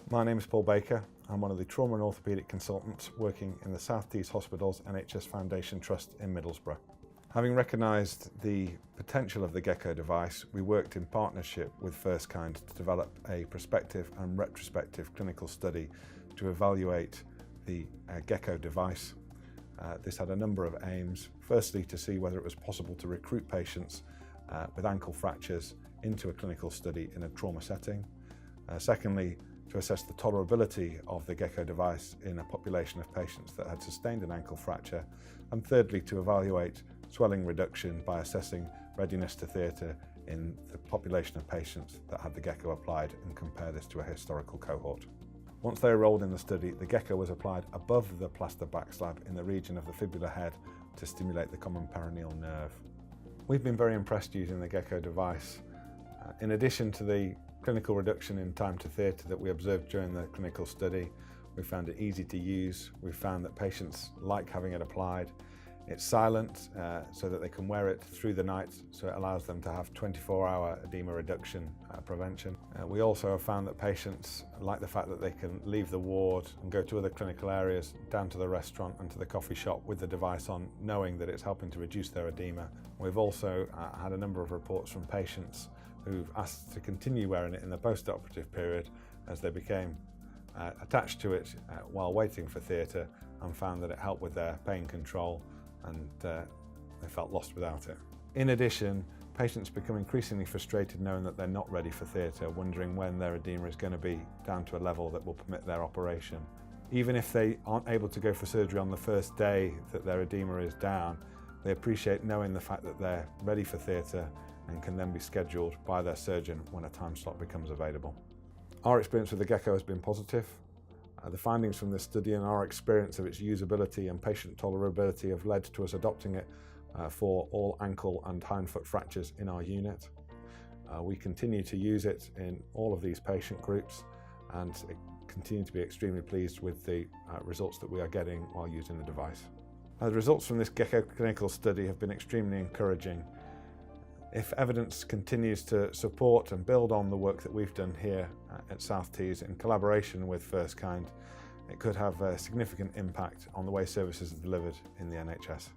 My name is Paul Baker. I'm one of the trauma and orthopaedic consultants working in the South Tees Hospital's NHS Foundation Trust in Middlesbrough. Having recognised the potential of the Gecko device, we worked in partnership with First Kind to develop a prospective and retrospective clinical study to evaluate the Gecko device. This had a number of aims. Firstly, to see whether it was possible to recruit patients with ankle fractures into a clinical study in a trauma setting. Secondly, to assess the tolerability of the Gecko device in a population of patients that had sustained an ankle fracture. And thirdly, to evaluate swelling reduction by assessing readiness to theatre in the population of patients that had the Gecko applied and compare this to a historical cohort. Once they enrolled in the study, the Gecko was applied above the plaster back slab in the region of the fibular head to stimulate the common peroneal nerve. We've been very impressed using the Gecko device. In addition to the clinical reduction in time to theatre that we observed during the clinical study, we found it easy to use. We found that patients like having it applied. It's silent so that they can wear it through the night, so it allows them to have 24-hour edema reduction prevention. We also have found that patients like the fact that they can leave the ward and go to other clinical areas, down to the restaurant and to the coffee shop with the device on, knowing that it's helping to reduce their edema. We've also had a number of reports from patients who've asked to continue wearing it in the post-operative period as they became attached to it while waiting for theatre, and found that it helped with their pain control, and they felt lost without it. In addition, patients become increasingly frustrated knowing that they're not ready for theatre, wondering when their edema is going to be down to a level that will permit their operation. Even if they aren't able to go for surgery on the first day that their edema is down, they appreciate knowing the fact that they're ready for theatre and can then be scheduled by their surgeon when a time slot becomes available. Our experience with the Gecko has been positive. The findings from this study and our experience of its usability and patient tolerability have led to us adopting it for all ankle and hindfoot fractures in our unit. We continue to use it in all of these patient groups and continue to be extremely pleased with the results that we are getting while using the device. The results from this Gecko clinical study have been extremely encouraging. If evidence continues to support and build on the work that we've done here at South Tees in collaboration with First Kind, it could have a significant impact on the way services are delivered in the NHS.